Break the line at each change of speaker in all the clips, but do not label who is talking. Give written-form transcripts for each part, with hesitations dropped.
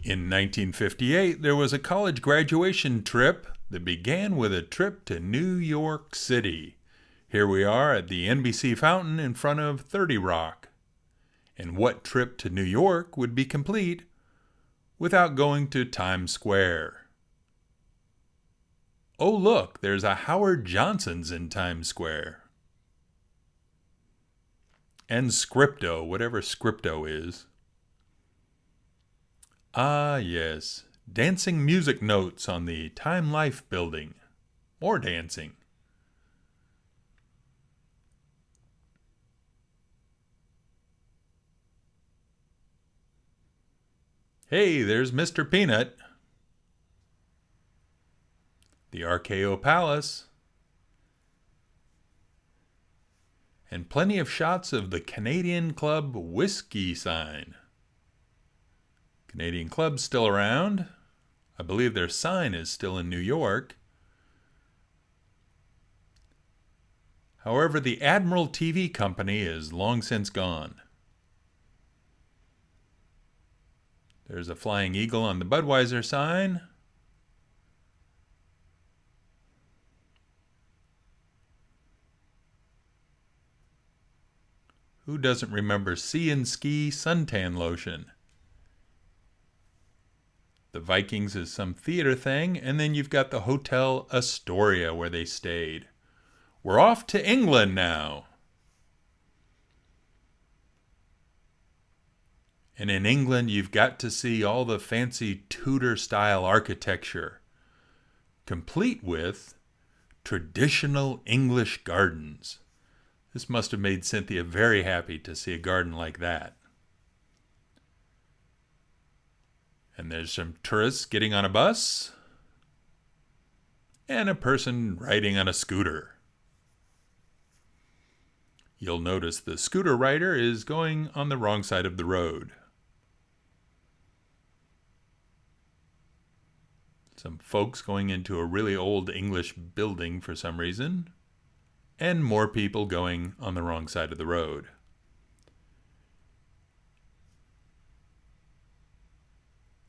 In 1958, there was a college graduation trip that began with a trip to New York City. Here we are at the NBC fountain in front of 30 Rock. And what trip to New York would be complete without going to Times Square? Oh, look, there's a Howard Johnson's in Times Square. And Scripto, whatever Scripto is. Ah, yes, dancing music notes on the Time Life building. More dancing. Hey, there's Mr. Peanut. The RKO Palace. And plenty of shots of the Canadian Club whiskey sign. Canadian Club's still around. I believe their sign is still in New York. However, the Admiral TV company is long since gone. There's a flying eagle on the Budweiser sign. Who doesn't remember Sea and Ski suntan lotion? The Vikings is some theater thing, and then you've got the Hotel Astoria where they stayed. We're off to England now. And in England, you've got to see all the fancy Tudor-style architecture, complete with traditional English gardens. This must have made Cynthia very happy to see a garden like that. And there's some tourists getting on a bus and a person riding on a scooter. You'll notice the scooter rider is going on the wrong side of the road. Some folks going into a really old English building for some reason, and more people going on the wrong side of the road.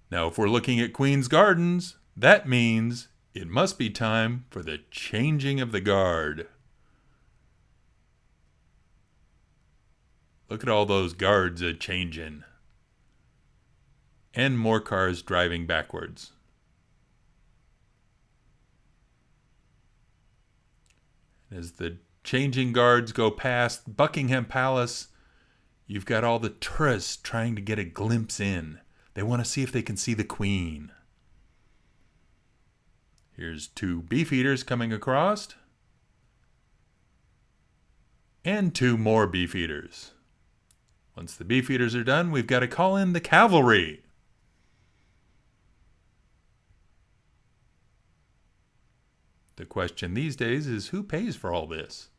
Now, if we're looking at Queen's Gardens, that means it must be time for the changing of the guard. Look at all those guards a-changin'. And more cars driving backwards. As the changing guards go past Buckingham Palace, you've got all the tourists trying to get a glimpse in. They want to see if they can see the Queen. Here's two beefeaters coming across. And two more beefeaters. Once the beefeaters are done, we've got to call in the cavalry. The question these days is who pays for all this?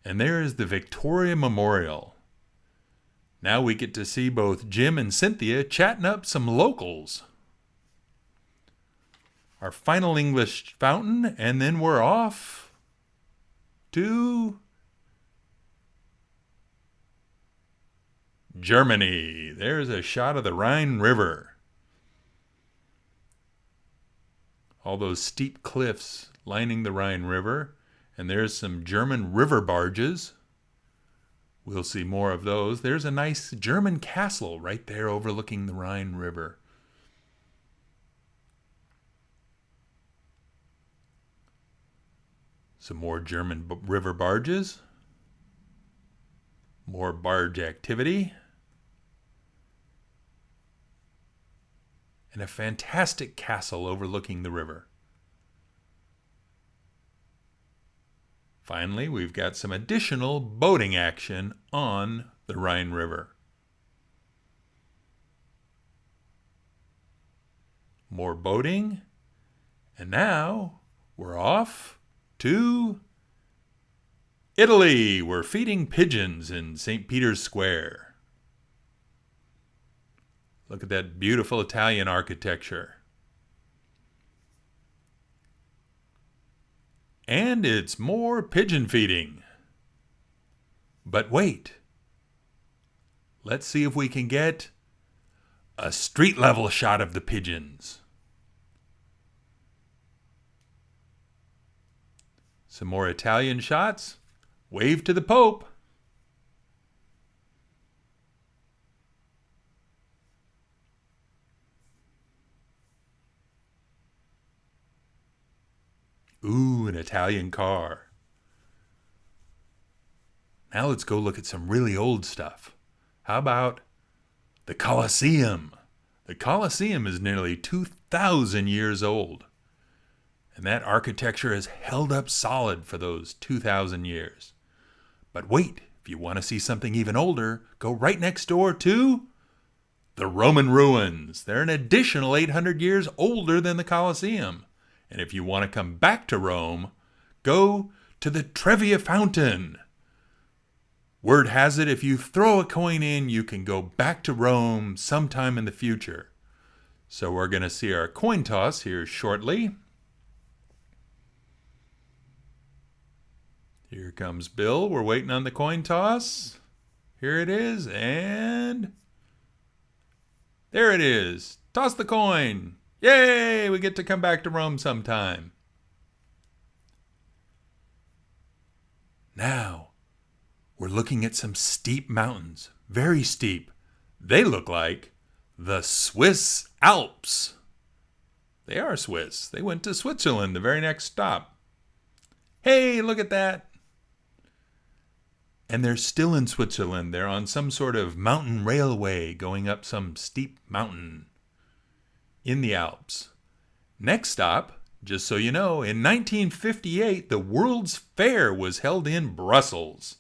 And there is the Victoria Memorial. Now we get to see both Jim and Cynthia chatting up some locals. Our final English fountain, and then we're off to Germany. There's a shot of the Rhine River. All those steep cliffs lining the Rhine River. And there's some German river barges. We'll see more of those. There's a nice German castle right there overlooking the Rhine River. Some more German river barges. More barge activity. And a fantastic castle overlooking the river. Finally, we've got some additional boating action on the Rhine River. More boating. And now we're off to Italy. We're feeding pigeons in St. Peter's Square. Look at that beautiful Italian architecture. And it's more pigeon feeding. But wait. Let's see if we can get A street level shot of the pigeons. Some more Italian shots. Wave to the Pope. Ooh, an Italian car. Now let's go look at some really old stuff. How about the Colosseum? The Colosseum is nearly 2,000 years old. And that architecture has held up solid for those 2,000 years. But wait, if you want to see something even older, go right next door to the Roman ruins. They're an additional 800 years older than the Colosseum. And if you want to come back to Rome, go to the Trevi Fountain. Word has it, if you throw a coin in, you can go back to Rome sometime in the future. So we're going to see our coin toss here shortly. Here comes Bill. We're waiting on the coin toss. Here it is, and there it is. Toss the coin. Yay! We get to come back to Rome sometime. Now, we're looking at some steep mountains. Very steep. They look like the Swiss Alps. They are Swiss. They went to Switzerland the very next stop. Hey, look at that. And they're still in Switzerland. They're on some sort of mountain railway going up some steep mountain in the Alps. Next stop, just so you know, in 1958, the World's Fair was held in Brussels.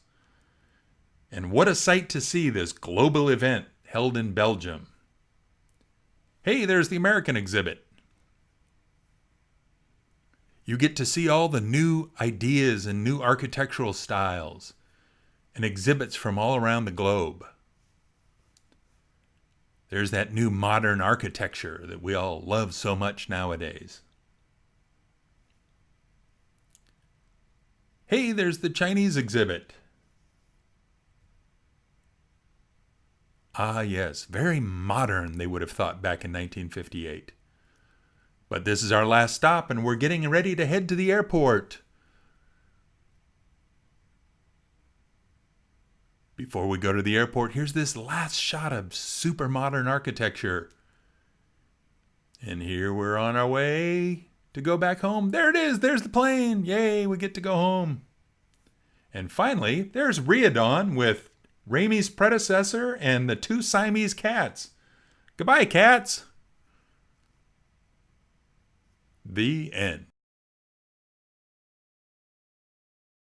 And what a sight to see this global event held in Belgium. Hey, there's the American exhibit. You get to see all the new ideas and new architectural styles and exhibits from all around the globe. There's that new modern architecture that we all love so much nowadays. Hey, there's the Chinese exhibit. Ah, yes, very modern, they would have thought back in 1958. But this is our last stop, and we're getting ready to head to the airport. Before we go to the airport, here's this last shot of super modern architecture. And here we're on our way to go back home. There it is. There's the plane. Yay, we get to go home. And finally, there's Riadon with Ramey's predecessor and the two Siamese cats. Goodbye, cats. The end.